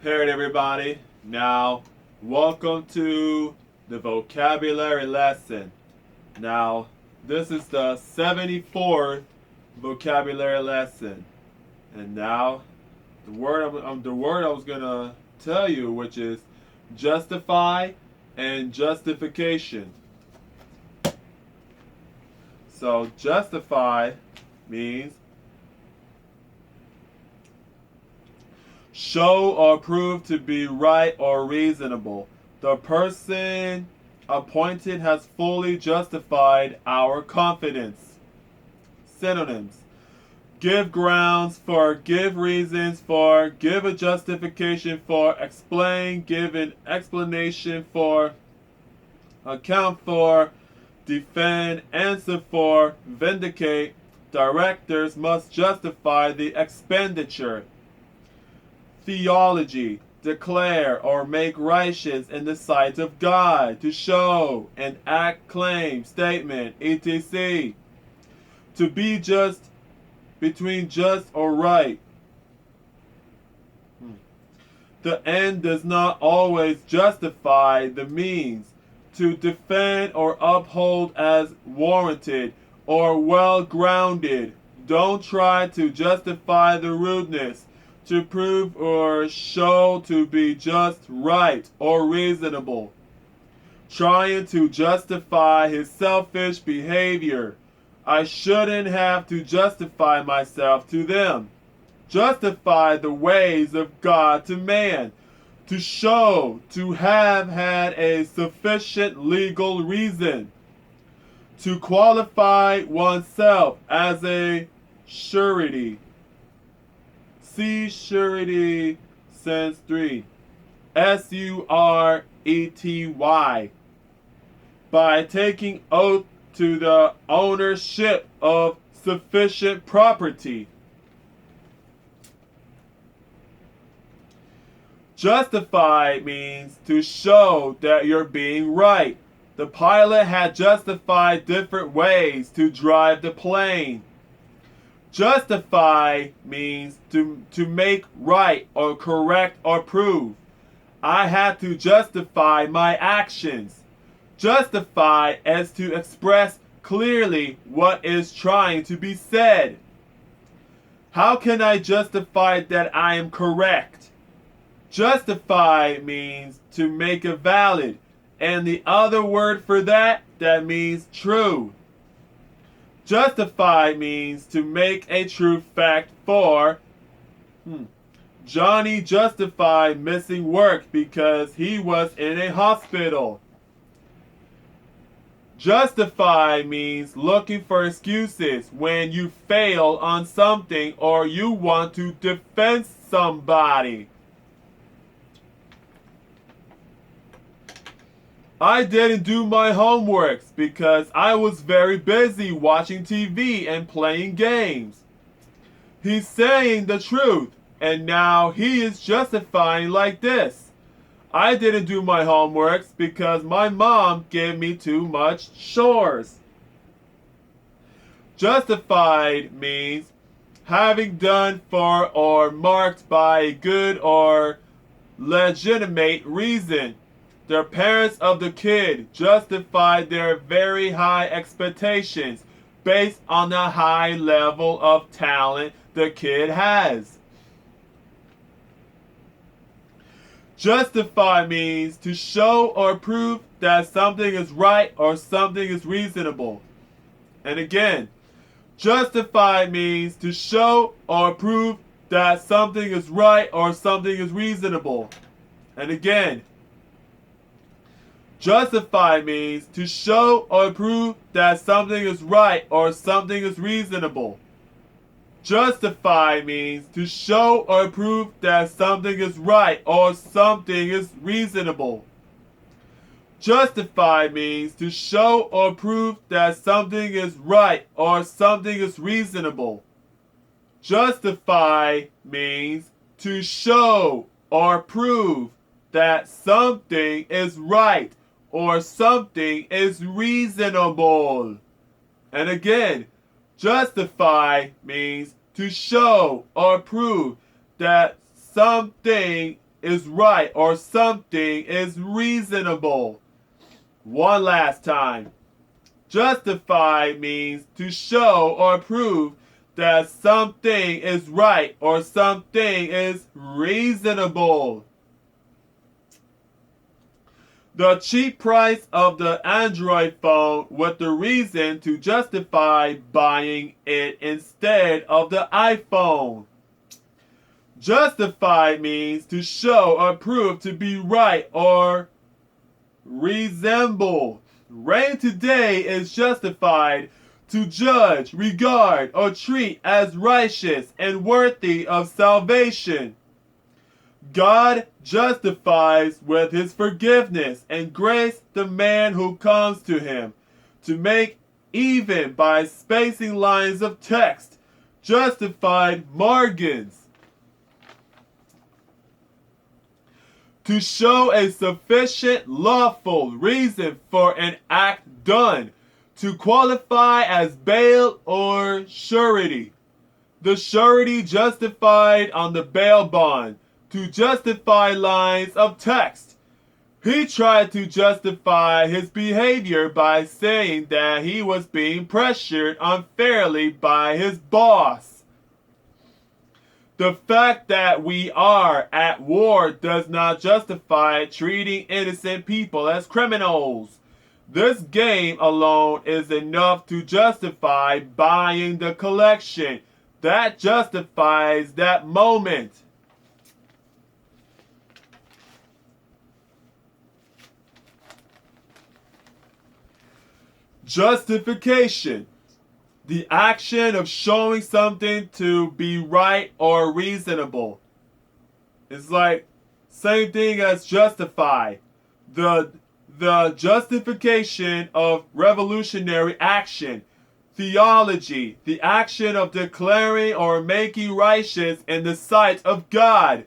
Alright, everybody. Now, welcome to the vocabulary lesson. Now, this is the 74th vocabulary lesson. And now, the word I was gonna tell you, which is justify and justification. So, justify means show or prove to be right or reasonable. The person appointed has fully justified our confidence. Synonyms: give grounds for, give reasons for, give a justification for, explain, give an explanation for, account for, defend, answer for, vindicate. Directors must justify the expenditure. Theology: declare or make righteous in the sight of God, to show, and act, claim, statement, etc. To be just, between just or right. The end does not always justify the means. To defend or uphold as warranted or well grounded. Don't try to justify the rudeness. To prove or show to be just, right, or reasonable. Trying to justify his selfish behavior. I shouldn't have to justify myself to them. Justify the ways of God to man. To show, to have had a sufficient legal reason. To qualify oneself as a surety. See surety since 3. surety. By taking oath to the ownership of sufficient property. Justify means to show that you're being right. The pilot had justified different ways to drive the plane. Justify means to make right or correct or prove. I had to justify my actions. Justify as to express clearly what is trying to be said. How can I justify that I am correct? Justify means to make it valid, and the other word for that means true. Justify means to make a true fact for. Johnny justified missing work because he was in a hospital. Justify means looking for excuses when you fail on something or you want to defend somebody. I didn't do my homeworks because I was very busy watching TV and playing games. He's saying the truth, and now he is justifying like this. I didn't do my homeworks because my mom gave me too much chores. Justified means having done for or marked by a good or legitimate reason. The parents of the kid justified their very high expectations based on the high level of talent the kid has. Justify means to show or prove that something is right or something is reasonable. And again, justify means to show or prove that something is right or something is reasonable. And again, justify means to show or prove that something is right or something is reasonable. Justify means to show or prove that something is right or something is reasonable. Justify means to show or prove that something is right or something is reasonable. Justify means to show or prove that something is right or something is reasonable. And again, justify means to show or prove that something is right or something is reasonable. One last time. Justify means to show or prove that something is right or something is reasonable. The cheap price of the Android phone was the reason to justify buying it instead of the iPhone. Justify means to show or prove to be right or resemble. Rain today is justified to judge, regard, or treat as righteous and worthy of salvation. God justifies with his forgiveness and grace the man who comes to him, to make even by spacing lines of text justified margins, to show a sufficient lawful reason for an act done, to qualify as bail or surety. The surety justified on the bail bond, to justify lines of text. He tried to justify his behavior by saying that he was being pressured unfairly by his boss. The fact that we are at war does not justify treating innocent people as criminals. This game alone is enough to justify buying the collection. That justifies that moment. Justification. The action of showing something to be right or reasonable. It's like same thing as justify. The justification of revolutionary action. Theology, the action of declaring or making righteous in the sight of God.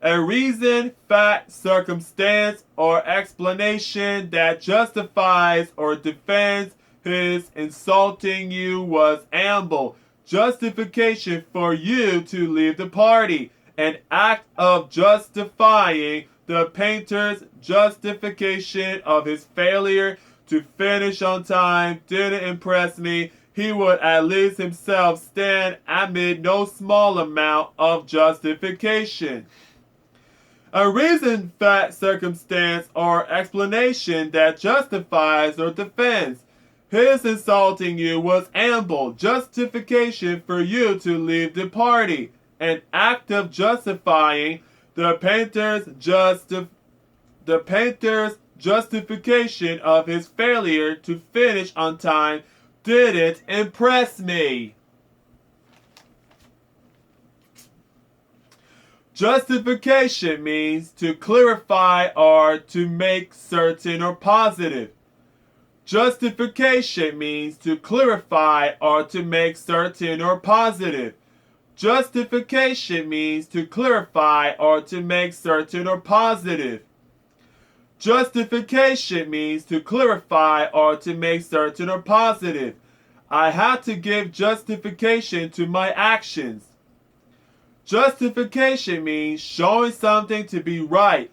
A reason, fact, circumstance, or explanation that justifies or defends his insulting you was ample justification for you to leave the party. An act of justifying. The painter's justification of his failure to finish on time didn't impress me. He would at least himself stand amid no small amount of justification. A reason, fact, circumstance, or explanation that justifies or defends. His insulting you was ample justification for you to leave the party. An act of justifying. The painter's justification of his failure to finish on time didn't impress me. Justification means to clarify or to make certain or positive. Justification means to clarify or to make certain or positive. Justification means to clarify or to make certain or positive. Justification means to clarify or to make certain or positive. I had to give justification to my actions. Justification means showing something to be right,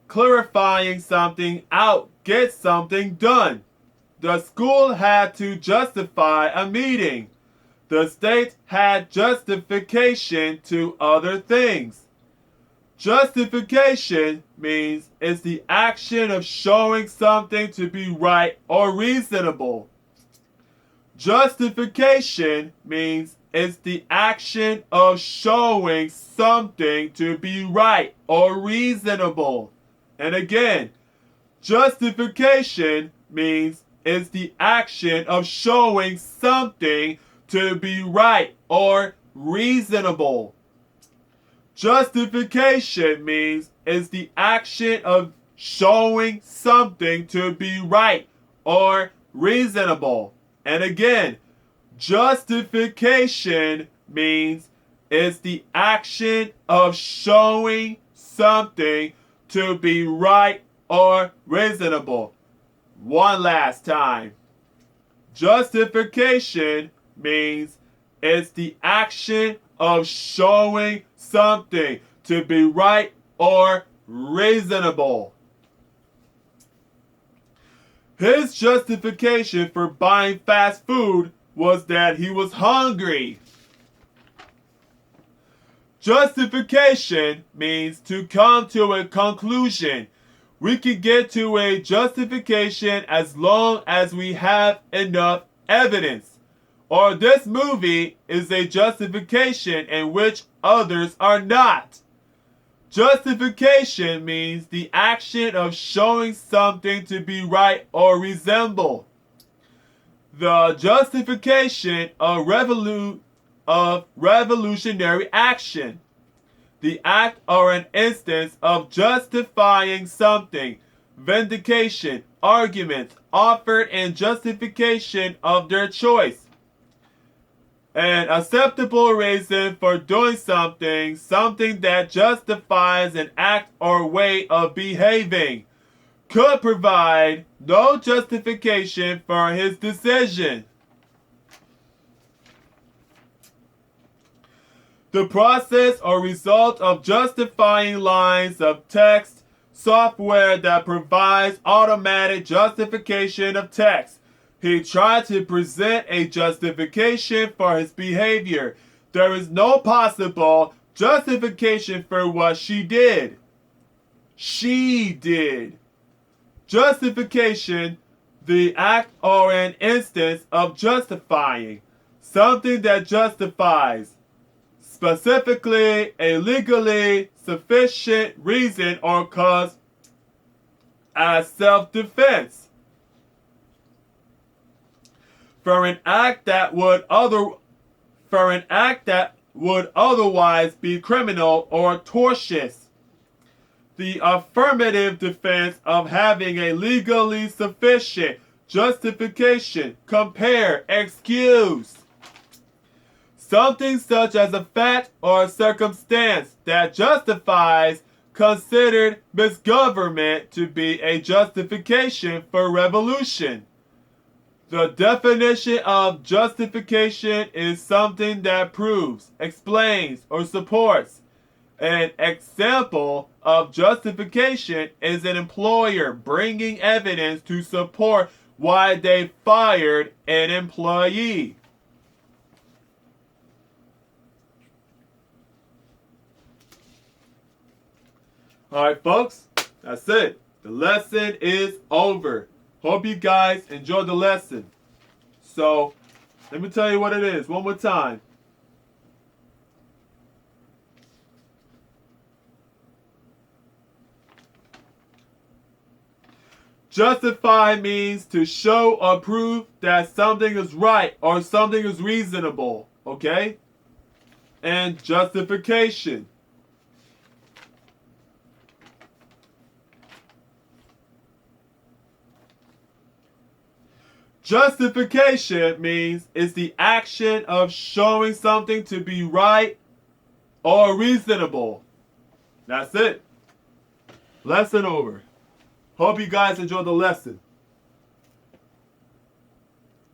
clarifying something out, get something done. The school had to justify a meeting. The state had justification to other things. Justification means it's the action of showing something to be right or reasonable. Justification means it's the action of showing something to be right or reasonable. And again, justification means it's the action of showing something to be right or reasonable. Justification means it's the action of showing something to be right or reasonable. And again, justification means it's the action of showing something to be right or reasonable. One last time. Justification means it's the action of showing something to be right or reasonable. His justification for buying fast food was that he was hungry. Justification means to come to a conclusion. We can get to a justification as long as we have enough evidence. Or this movie is a justification in which others are not. Justification means the action of showing something to be right or resemble. The justification of revolutionary action. The act or an instance of justifying something. Vindication, arguments offered in justification of their choice. An acceptable reason for doing something, something that justifies an act or way of behaving, could provide no justification for his decision. The process or result of justifying lines of text, software that provides automatic justification of text. He tried to present a justification for his behavior. There is no possible justification for what she did. She did. Justification, the act or an instance of justifying. Something that justifies. Specifically, a legally sufficient reason or cause as self-defense. For an act that would otherwise be criminal or tortious. The affirmative defense of having a legally sufficient justification, compare, excuse. Something such as a fact or circumstance that justifies considered misgovernment to be a justification for revolution. The definition of justification is something that proves, explains, or supports. An example of justification is an employer bringing evidence to support why they fired an employee. Alright folks, that's it. The lesson is over. Hope you guys enjoyed the lesson. So, let me tell you what it is one more time. Justify means to show or prove that something is right or something is reasonable. Okay? And justification. Justification means it's the action of showing something to be right or reasonable. That's it. Lesson over. Hope you guys enjoyed the lesson.